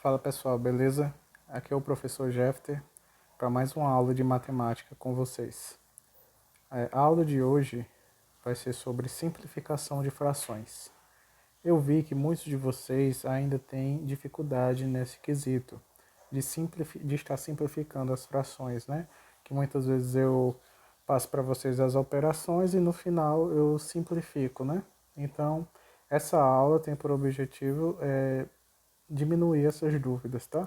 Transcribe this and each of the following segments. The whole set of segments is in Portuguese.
Fala pessoal, beleza? Aqui é o professor Jefter para mais uma aula de matemática com vocês. A aula de hoje vai ser sobre simplificação de frações. Eu vi que muitos de vocês ainda têm dificuldade nesse quesito de estar simplificando as frações, né? Que muitas vezes eu passo para vocês as operações e no final eu simplifico, né? Então, essa aula tem por objetivo diminuir essas dúvidas, tá?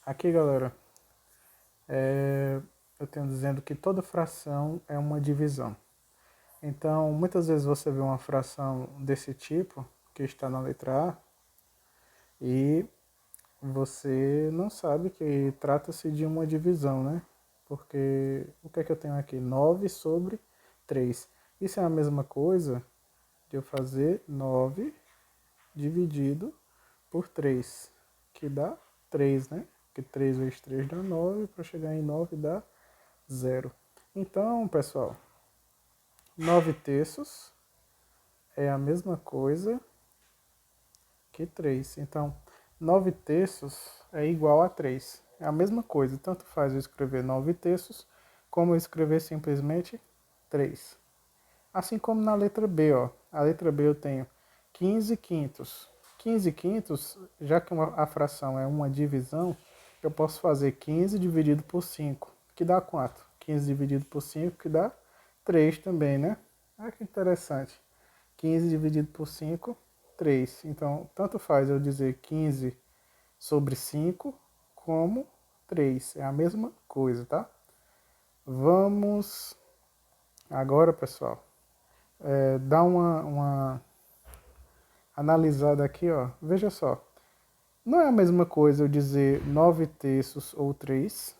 Aqui, galera, eu tenho dizendo que toda fração é uma divisão. Então, muitas vezes você vê uma fração desse tipo, que está na letra A, e você não sabe que trata-se de uma divisão, né? Porque o que é que eu tenho aqui? 9 sobre 3. Isso é a mesma coisa de eu fazer 9 dividido por 3, que dá 3, né? Que 3 vezes 3 dá 9, para chegar em 9 dá 0. Então, pessoal, 9 terços é a mesma coisa que 3. Então, 9 terços é igual a 3. É a mesma coisa. Tanto faz eu escrever 9 terços, como eu escrever simplesmente 3. Assim como na letra B, ó. A letra B eu tenho 15 quintos. 15 quintos, já que a fração é uma divisão, eu posso fazer 15 dividido por 5, que dá quanto? 15 dividido por 5, que dá 3 também, né? Olha que interessante. 15 dividido por 5, 3. Então, tanto faz eu dizer 15 sobre 5, como 3. É a mesma coisa, tá? Vamos agora, pessoal, dar uma analisada aqui, ó. Veja só. Não é a mesma coisa eu dizer 9 terços ou 3.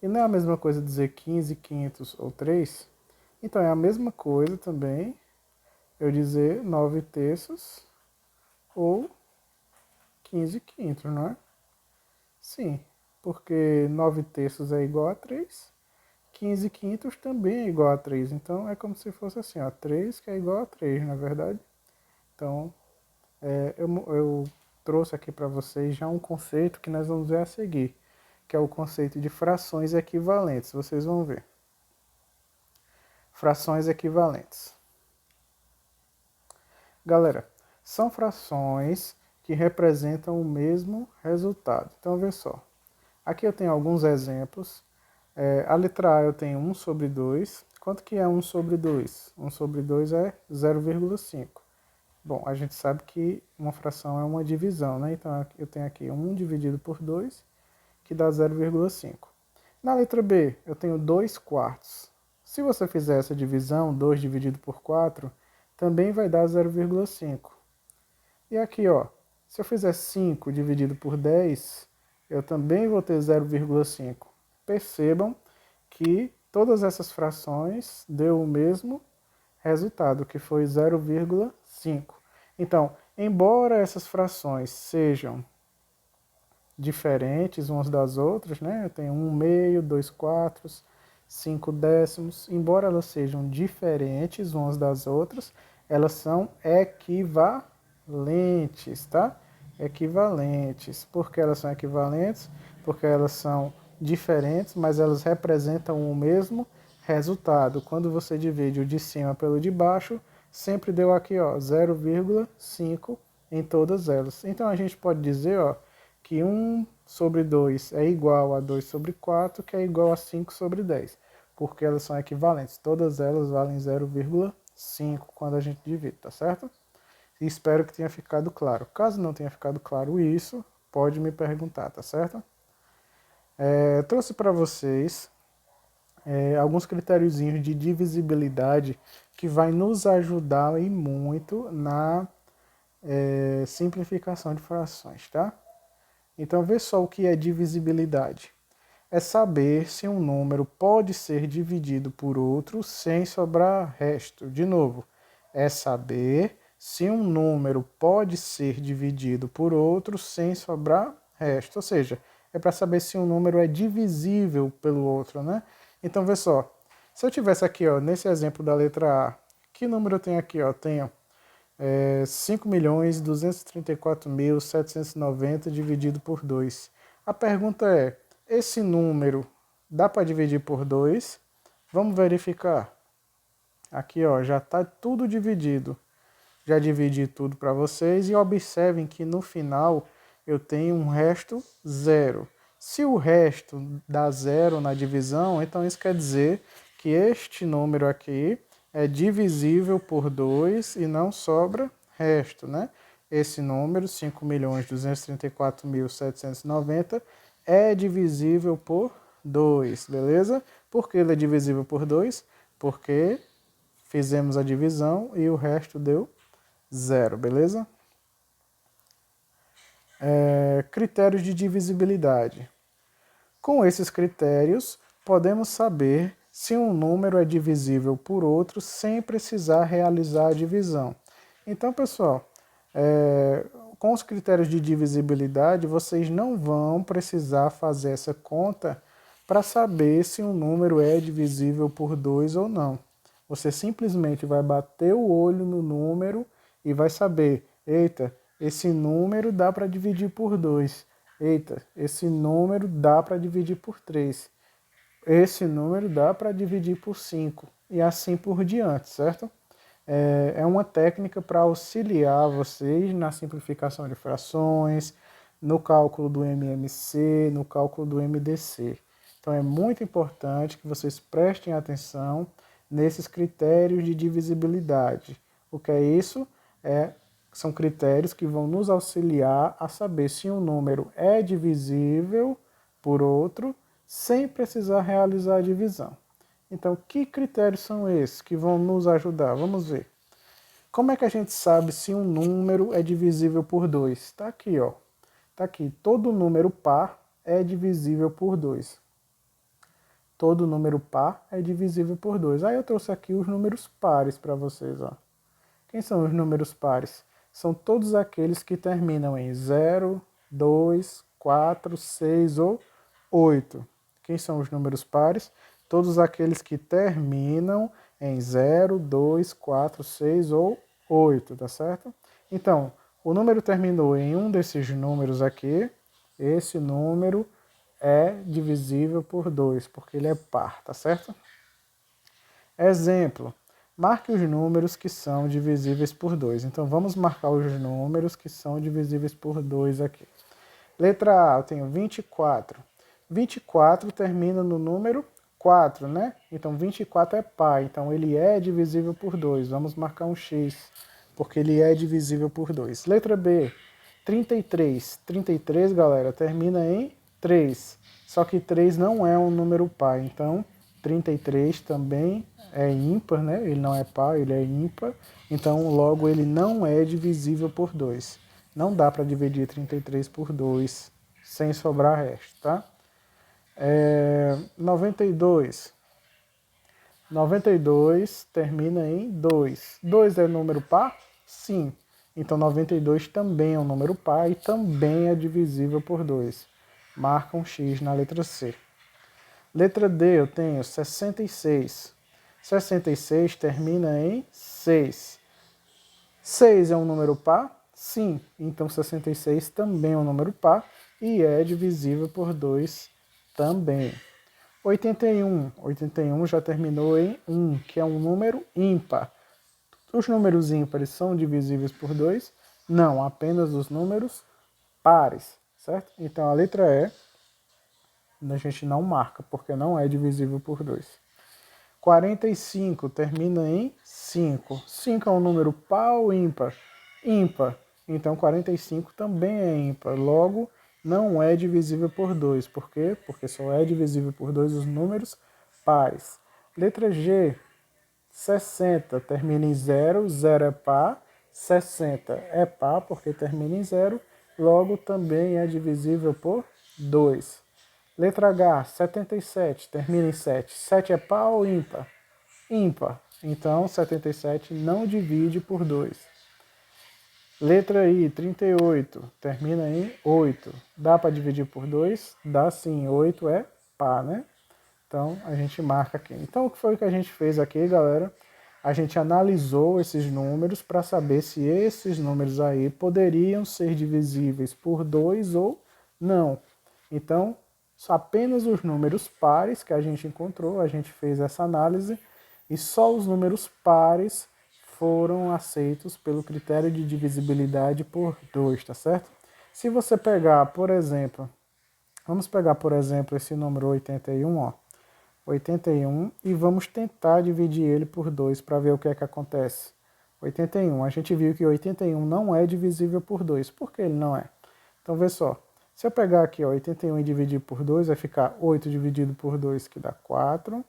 E não é a mesma coisa dizer 15 quintos ou 3. Então é a mesma coisa também eu dizer 9 terços ou 15 quintos, não é? Sim, porque 9 terços é igual a 3. 15 quintos também é igual a 3. Então é como se fosse assim, ó, 3 que é igual a 3, na verdade. Então, eu trouxe aqui para vocês já um conceito que nós vamos ver a seguir, que é o conceito de frações equivalentes. Vocês vão ver. Frações equivalentes. Galera, são frações que representam o mesmo resultado. Então, vê só. Aqui eu tenho alguns exemplos. A letra A eu tenho 1 sobre 2. Quanto que é 1 sobre 2? 1 sobre 2 é 0,5. Bom, a gente sabe que uma fração é uma divisão, né? Então eu tenho aqui 1 dividido por 2, que dá 0,5. Na letra B, eu tenho 2 quartos. Se você fizer essa divisão, 2 dividido por 4, também vai dar 0,5. E aqui, ó, se eu fizer 5 dividido por 10, eu também vou ter 0,5. Percebam que todas essas frações deu o mesmo resultado, que foi 0,5. Então, embora essas frações sejam diferentes umas das outras, né? Eu tenho 1 meio, 2 quartos, 5 décimos. Embora elas sejam diferentes umas das outras, elas são equivalentes, tá? Equivalentes. Por que elas são equivalentes? Porque elas são diferentes, mas elas representam o mesmo resultado. Quando você divide o de cima pelo de baixo, sempre deu aqui, ó, 0,5 em todas elas. Então a gente pode dizer, ó, que 1 sobre 2 é igual a 2 sobre 4, que é igual a 5 sobre 10, porque elas são equivalentes. Todas elas valem 0,5 quando a gente divide, tá certo? E espero que tenha ficado claro. Caso não tenha ficado claro isso, pode me perguntar, tá certo? Trouxe para vocês alguns critériozinhos de divisibilidade que vai nos ajudar e muito na simplificação de frações, tá? Então, vê só o que é divisibilidade. É saber se um número pode ser dividido por outro sem sobrar resto. De novo, é saber se um número pode ser dividido por outro sem sobrar resto. Ou seja, é para saber se um número é divisível pelo outro, né? Então, vê só. Se eu tivesse aqui, ó, nesse exemplo da letra A, que número eu tenho aqui? Ó? Tenho 5.234.790 dividido por 2. A pergunta é, esse número dá para dividir por 2? Vamos verificar. Aqui, ó, já está tudo dividido. Já dividi tudo para vocês e observem que no final eu tenho um resto zero. Se o resto dá zero na divisão, então isso quer dizer que este número aqui é divisível por 2 e não sobra resto, né? Esse número, 5.234.790, é divisível por 2, beleza? Por que ele é divisível por 2? Porque fizemos a divisão e o resto deu zero, beleza? Critérios de divisibilidade. Com esses critérios, podemos saber se um número é divisível por outro sem precisar realizar a divisão. Então, pessoal, com os critérios de divisibilidade, vocês não vão precisar fazer essa conta para saber se um número é divisível por 2 ou não. Você simplesmente vai bater o olho no número e vai saber, eita, esse número dá para dividir por 2. Eita, esse número dá para dividir por 3. Esse número dá para dividir por 5. E assim por diante, certo? É uma técnica para auxiliar vocês na simplificação de frações, no cálculo do MMC, no cálculo do MDC. Então é muito importante que vocês prestem atenção nesses critérios de divisibilidade. O que é isso? São critérios que vão nos auxiliar a saber se um número é divisível por outro sem precisar realizar a divisão. Então, que critérios são esses que vão nos ajudar? Vamos ver. Como é que a gente sabe se um número é divisível por 2? Está aqui, ó. Está aqui. Todo número par é divisível por 2. Todo número par é divisível por 2. Aí eu trouxe aqui os números pares para vocês, ó. Quem são os números pares? São todos aqueles que terminam em 0, 2, 4, 6 ou 8. Quem são os números pares? Todos aqueles que terminam em 0, 2, 4, 6 ou 8, tá certo? Então, o número terminou em um desses números aqui, esse número é divisível por 2, porque ele é par, tá certo? Exemplo. Marque os números que são divisíveis por 2. Então, vamos marcar os números que são divisíveis por 2 aqui. Letra A, eu tenho 24. 24 termina no número 4, né? Então, 24 é par, então ele é divisível por 2. Vamos marcar um X, porque ele é divisível por 2. Letra B, 33. 33, galera, termina em 3. Só que 3 não é um número par, então 33 também é ímpar, né? Ele não é par, ele é ímpar. Então, logo, ele não é divisível por 2. Não dá para dividir 33 por 2 sem sobrar resto, tá? 92. 92 termina em 2. 2 é número par? Sim. Então, 92 também é um número par e também é divisível por 2. Marca um X na letra C. Letra D, eu tenho 66. 66 termina em 6. 6 é um número par? Sim. Então 66 também é um número par e é divisível por 2 também. 81. 81 já terminou em 1, que é um número ímpar. Os números ímpares são divisíveis por 2? Não, apenas os números pares, certo? Então a letra E a gente não marca, porque não é divisível por 2. 45 termina em 5. 5 é um número par ou ímpar? Ímpar. Então 45 também é ímpar. Logo, não é divisível por 2. Por quê? Porque só é divisível por 2 os números pares. Letra G, 60 termina em 0. 0 é par. 60 é par porque termina em 0. Logo, também é divisível por 2. Letra H, 77, termina em 7. 7 é par ou ímpar? Ímpar. Então, 77 não divide por 2. Letra I, 38, termina em 8. Dá para dividir por 2? Dá sim, 8 é par, né? Então, a gente marca aqui. Então, o que foi que a gente fez aqui, galera? a gente analisou esses números para saber se esses números aí poderiam ser divisíveis por 2 ou não. Então, apenas os números pares que a gente encontrou, a gente fez essa análise, e só os números pares foram aceitos pelo critério de divisibilidade por 2, tá certo? Se você pegar, por exemplo, vamos pegar, por exemplo, esse número 81, ó, 81, e vamos tentar dividir ele por 2 para ver o que é que acontece. 81, a gente viu que 81 não é divisível por 2. Por que ele não é? Então, vê só. Se eu pegar aqui, ó, 81 e dividir por 2, vai ficar 8 dividido por 2, que dá 4.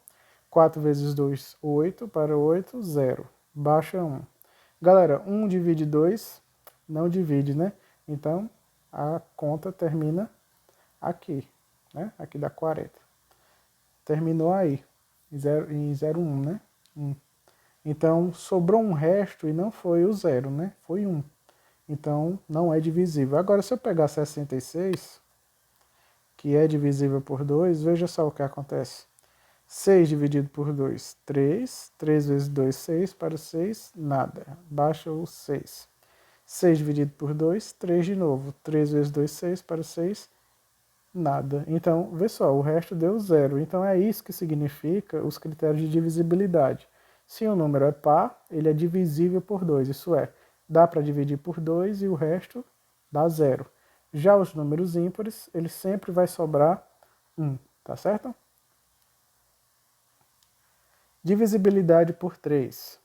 4 vezes 2, 8. Para 8, 0. Baixa 1. Galera, 1 divide 2, não divide, né? Então, a conta termina aqui, né? Aqui dá 40. Terminou aí, em 0,1, né? 1. Então, sobrou um resto e não foi o 0, né? Foi 1. Então, não é divisível. Agora, se eu pegar 66, que é divisível por 2, veja só o que acontece. 6 dividido por 2, 3. 3 vezes 2, 6. Para o 6, nada. Baixa o 6. 6 dividido por 2, 3 de novo. 3 vezes 2, 6. Para o 6, nada. Então, vê só, o resto deu 0. Então, é isso que significa os critérios de divisibilidade. Se o número é par, ele é divisível por 2. Isso é, dá para dividir por 2 e o resto dá 0. Já os números ímpares, ele sempre vai sobrar 1, tá certo? Divisibilidade por 3.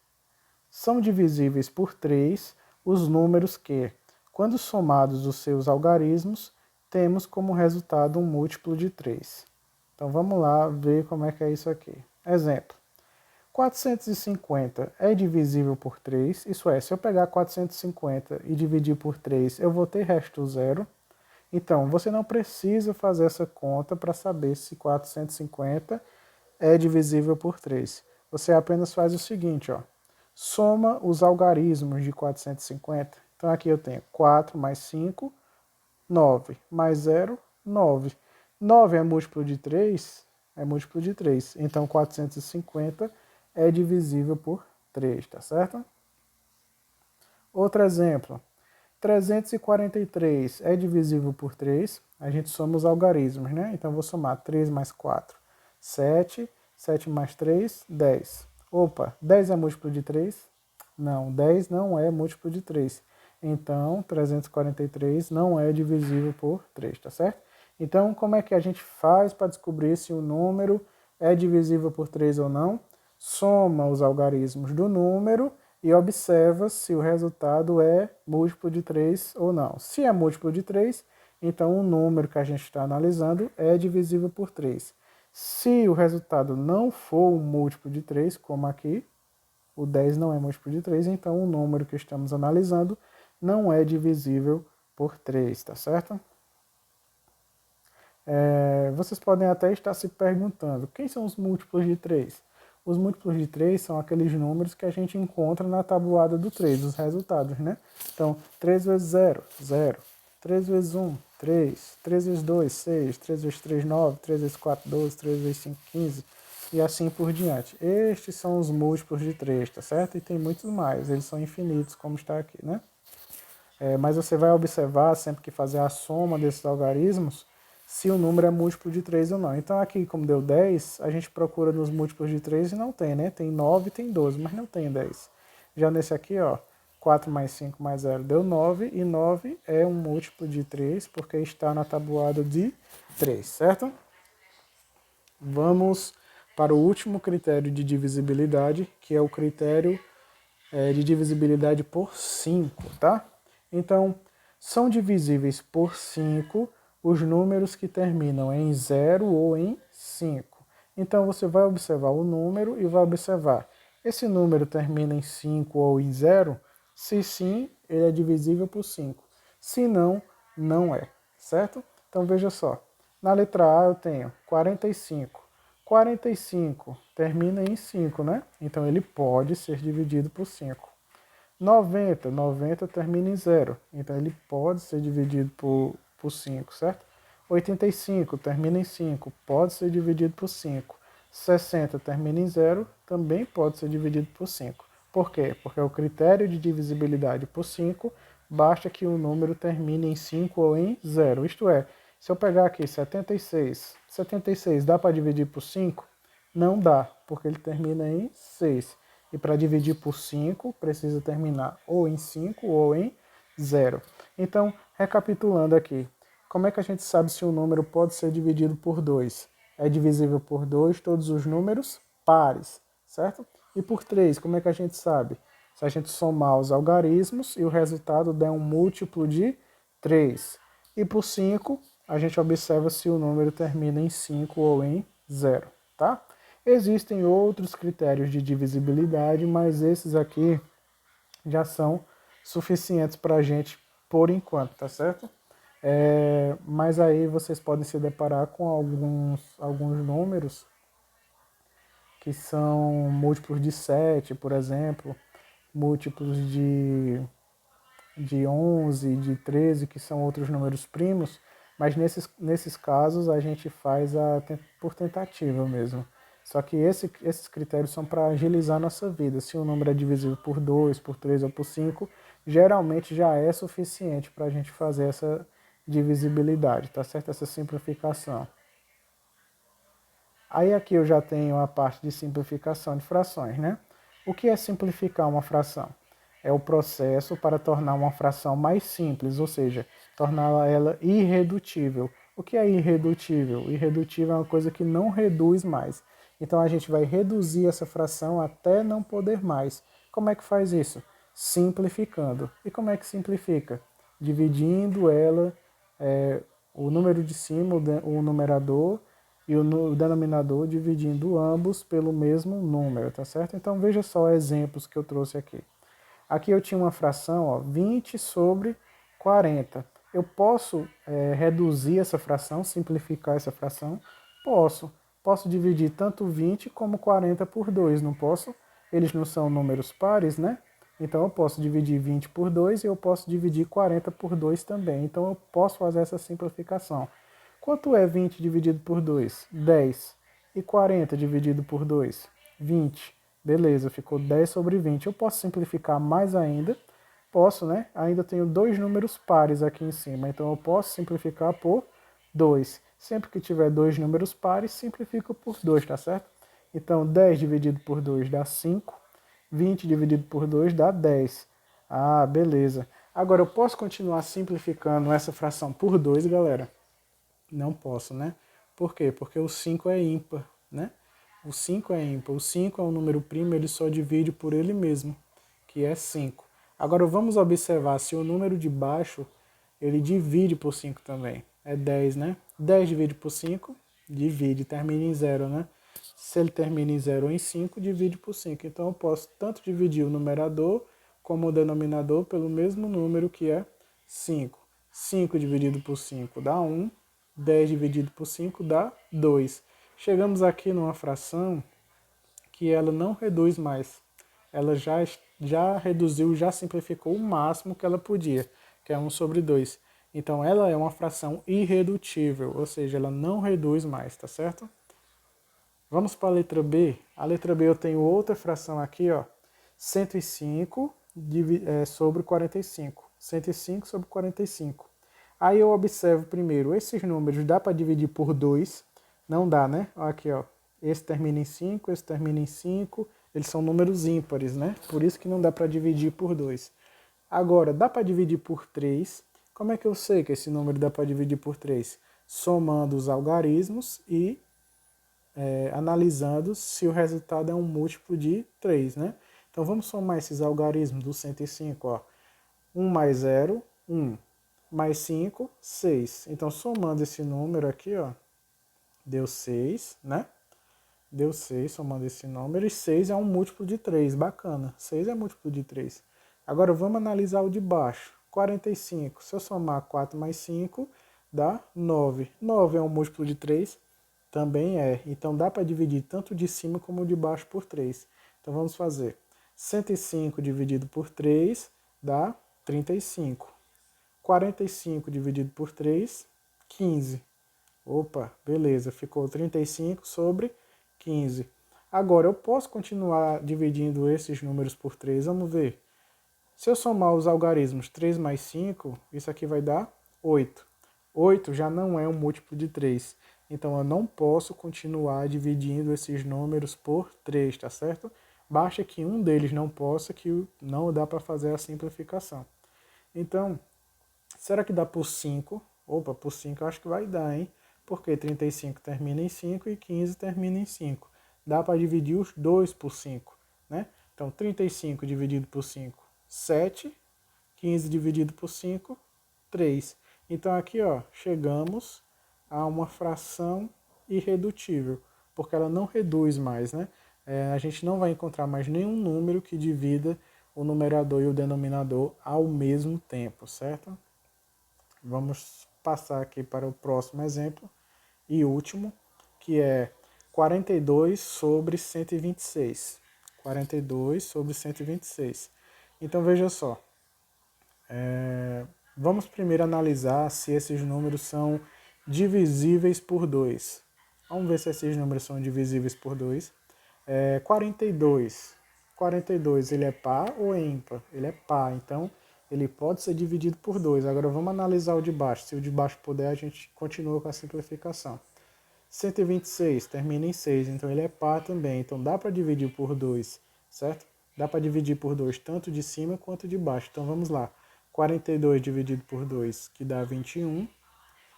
São divisíveis por 3 os números que, quando somados os seus algarismos, temos como resultado um múltiplo de 3. Então vamos lá ver como é que é isso aqui. Exemplo. 450 é divisível por 3, isso é, se eu pegar 450 e dividir por 3, eu vou ter resto zero. Então, você não precisa fazer essa conta para saber se 450 é divisível por 3. Você apenas faz o seguinte, ó, soma os algarismos de 450. Então aqui eu tenho 4 mais 5, 9, mais 0, 9. 9 é múltiplo de 3? É múltiplo de 3. Então 450 é divisível por 3, tá certo? Outro exemplo. 343 é divisível por 3. A gente soma os algarismos, né? Então vou somar 3 mais 4, 7. 7 mais 3, 10. Opa, 10 é múltiplo de 3? Não, 10 não é múltiplo de 3. Então, 343 não é divisível por 3, tá certo? Então, como é que a gente faz para descobrir se o número é divisível por 3 ou não? Soma os algarismos do número e observa se o resultado é múltiplo de 3 ou não. Se é múltiplo de 3, então o número que a gente está analisando é divisível por 3. Se o resultado não for um múltiplo de 3, como aqui, o 10 não é múltiplo de 3, então o número que estamos analisando não é divisível por 3, tá certo? Vocês podem até estar se perguntando, quem são os múltiplos de 3? Os múltiplos de 3 são aqueles números que a gente encontra na tabuada do 3, os resultados, né? Então, 3 vezes 0, 0. 3 vezes 1, 3. 3 vezes 2, 6. 3 vezes 3, 9. 3 vezes 4, 12. 3 vezes 5, 15. E assim por diante. Estes são os múltiplos de 3, tá certo? E tem muitos mais, eles são infinitos, como está aqui, né? Mas você vai observar, sempre que fazer a soma desses algarismos, se o número é múltiplo de 3 ou não. Então aqui, como deu 10, a gente procura nos múltiplos de 3 e não tem, né? Tem 9 e tem 12, mas não tem 10. Já nesse aqui, ó, 4 mais 5 mais 0 deu 9, e 9 é um múltiplo de 3, porque está na tabuada de 3, certo? Vamos para o último critério de divisibilidade, que é o critério de divisibilidade por 5, tá? Então, são divisíveis por 5 os números que terminam em 0 ou em 5. Então, você vai observar o número e vai observar, esse número termina em 5 ou em 0? Se sim, ele é divisível por 5. Se não, não é, certo? Então, veja só. Na letra A eu tenho 45. 45 termina em 5, né? Então, ele pode ser dividido por 5. 90 termina em 0, então ele pode ser dividido por 5, certo? 85 termina em 5, pode ser dividido por 5. 60 termina em 0, também pode ser dividido por 5. Por quê? Porque o critério de divisibilidade por 5 basta que o número termine em 5 ou em 0. Isto é, se eu pegar aqui 76, 76 dá para dividir por 5? Não dá, porque ele termina em 6. E para dividir por 5, precisa terminar ou em 5 ou em 0. Então, recapitulando aqui, como é que a gente sabe se um número pode ser dividido por 2? É divisível por 2 todos os números pares, certo? E por 3, como é que a gente sabe? Se a gente somar os algarismos e o resultado der um múltiplo de 3. E por 5, a gente observa se o número termina em 5 ou em 0, tá? Existem outros critérios de divisibilidade, mas esses aqui já são suficientes para a gente por enquanto, tá certo? Mas aí vocês podem se deparar com alguns números que são múltiplos de 7, por exemplo, múltiplos de 11, de 13, que são outros números primos, mas nesses casos a gente faz por tentativa mesmo. Só que esses critérios são para agilizar a nossa vida. Se o número é divisível por 2, por 3 ou por 5, geralmente já é suficiente para a gente fazer essa divisibilidade, tá certo? Essa simplificação. Aí aqui eu já tenho a parte de simplificação de frações, né? O que é simplificar uma fração? É o processo para tornar uma fração mais simples, ou seja, torná-la ela irredutível. O que é irredutível? Irredutível é uma coisa que não reduz mais. Então a gente vai reduzir essa fração até não poder mais. Como é que faz isso? Simplificando. E como é que simplifica? Dividindo ela, o número de cima, o numerador, e o denominador dividindo ambos pelo mesmo número, tá certo? Então veja só exemplos que eu trouxe aqui. Aqui eu tinha uma fração, ó, 20 sobre 40. Eu posso reduzir essa fração, simplificar essa fração? Posso. Posso dividir tanto 20 como 40 por 2, não posso? Eles não são números pares, né? Então eu posso dividir 20 por 2 e eu posso dividir 40 por 2 também. Então eu posso fazer essa simplificação. Quanto é 20 dividido por 2? 10. E 40 dividido por 2? 20. Beleza, ficou 10 sobre 20. Eu posso simplificar mais ainda? Posso, né? Ainda tenho dois números pares aqui em cima, então eu posso simplificar por 2. Sempre que tiver dois números pares, simplifico por 2, tá certo? Então 10 dividido por 2 dá 5. 20 dividido por 2 dá 10. Ah, beleza. Agora eu posso continuar simplificando essa fração por 2, galera? Não posso, né? Por quê? Porque o 5 é ímpar, né? O 5 é ímpar. O 5 é um número primo, ele só divide por ele mesmo, que é 5. Agora vamos observar se o número de baixo, ele divide por 5 também. É 10, né? 10 divide por 5, divide, termina em 0, né? Se ele termina em 0 ou em 5, divide por 5. Então eu posso tanto dividir o numerador como o denominador pelo mesmo número, que é 5. 5 dividido por 5 dá 1. 10 dividido por 5 dá 2. Chegamos aqui numa fração que ela não reduz mais. Ela já reduziu, já simplificou o máximo que ela podia, que é 1 sobre 2. Então ela é uma fração irredutível, ou seja, ela não reduz mais, tá certo? Vamos para a letra B. A letra B eu tenho outra fração aqui, ó, 105 sobre 45. 105 sobre 45. Aí eu observo primeiro, esses números dá para dividir por 2? Não dá, né? Aqui, ó. Esse termina em 5, esse termina em 5. Eles são números ímpares, né? Por isso que não dá para dividir por 2. Agora, dá para dividir por 3. Como é que eu sei que esse número dá para dividir por 3? Somando os algarismos e analisando se o resultado é um múltiplo de 3, né? Então vamos somar esses algarismos do 105, ó. 1 mais 0, 1. Mais 5, 6. Então, somando esse número aqui, ó, deu 6, né? Deu 6, somando esse número. E 6 é um múltiplo de 3, bacana. 6 é múltiplo de 3. Agora, vamos analisar o de baixo. 45. Se eu somar 4 mais 5, dá 9. 9 é um múltiplo de 3? Também é. Então, dá para dividir tanto de cima como de baixo por 3. Então, vamos fazer. 105 dividido por 3 dá 35. 45 dividido por 3, 15. Opa, beleza, ficou 35 sobre 15. Agora, eu posso continuar dividindo esses números por 3, vamos ver. Se eu somar os algarismos 3 mais 5, isso aqui vai dar 8. 8 já não é um múltiplo de 3. Então eu não posso continuar dividindo esses números por 3, tá certo? Basta que um deles não possa, que não dá para fazer a simplificação. Então, será que dá por 5? Opa, por 5 eu acho que vai dar, hein? Porque 35 termina em 5 e 15 termina em 5. Dá para dividir os dois por 5, né? Então, 35 dividido por 5, 7. 15 dividido por 5, 3. Então aqui, ó, chegamos a uma fração irredutível, porque ela não reduz mais, né? A gente não vai encontrar mais nenhum número que divida o numerador e o denominador ao mesmo tempo, certo? Vamos passar aqui para o próximo exemplo e último, que é 42 sobre 126. 42 sobre 126. Então veja só, vamos primeiro analisar se esses números são divisíveis por 2. Vamos ver se esses números são divisíveis por 2. 42. 42, ele é par ou é ímpar? Ele é par, então ele pode ser dividido por 2. Agora vamos analisar o de baixo. Se o de baixo puder, a gente continua com a simplificação. 126 termina em 6, então ele é par também. Então dá para dividir por 2, certo? Dá para dividir por 2 tanto de cima quanto de baixo. Então vamos lá. 42 dividido por 2, que dá 21.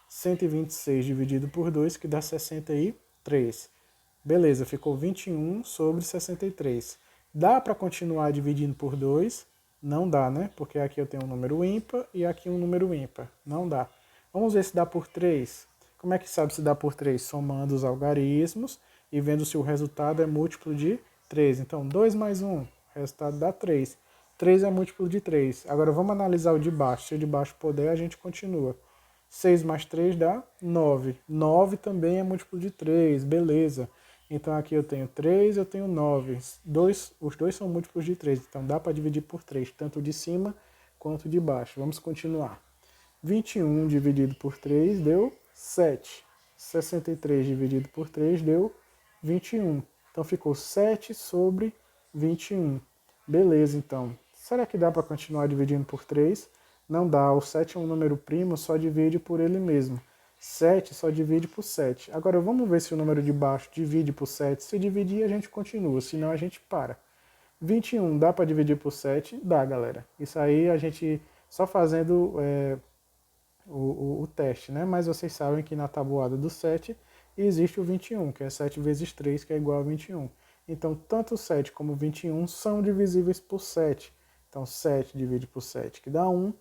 126 dividido por 2, que dá 63. Beleza, ficou 21 sobre 63. Dá para continuar dividindo por 2? Não dá, né? Porque aqui eu tenho um número ímpar e aqui um número ímpar. Não dá. Vamos ver se dá por 3. Como é que sabe se dá por 3? Somando os algarismos e vendo se o resultado é múltiplo de 3. Então, 2 mais 1, o resultado dá 3. 3 é múltiplo de 3. Agora vamos analisar o de baixo. Se o de baixo puder, a gente continua. 6 mais 3 dá 9. 9 também é múltiplo de 3, beleza. Então aqui eu tenho 3, eu tenho 9. Os dois são múltiplos de 3, então dá para dividir por 3, tanto de cima quanto de baixo. Vamos continuar. 21 dividido por 3 deu 7. 63 dividido por 3 deu 21. Então ficou 7 sobre 21. Beleza, então. Será que dá para continuar dividindo por 3? Não dá. O 7 é um número primo, só divide por ele mesmo. 7 só divide por 7. Agora vamos ver se o número de baixo divide por 7. Se dividir, a gente continua, senão a gente para. 21 dá para dividir por 7? Dá, galera. Isso aí a gente só fazendo o teste, né? Mas vocês sabem que na tabuada do 7 existe o 21, que é 7 vezes 3, que é igual a 21. Então, tanto o 7 como o 21 são divisíveis por 7. Então, 7 divide por 7, que dá 1.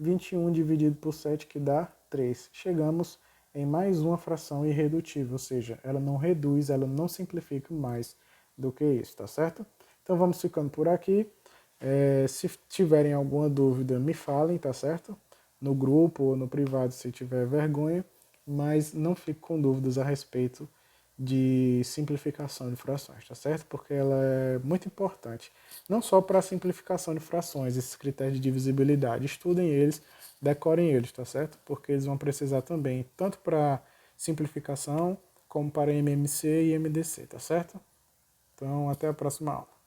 21 dividido por 7, que dá 3. Chegamos em mais uma fração irredutível, ou seja, ela não reduz, ela não simplifica mais do que isso, tá certo? Então, vamos ficando por aqui. Se tiverem alguma dúvida, me falem, tá certo? No grupo ou no privado, se tiver vergonha, mas não fique com dúvidas a respeito de simplificação de frações, tá certo? Porque ela é muito importante, não só para a simplificação de frações, esses critérios de divisibilidade, estudem eles, decorem eles, tá certo? Porque eles vão precisar também, tanto para simplificação, como para MMC e MDC, tá certo? Então, até a próxima aula.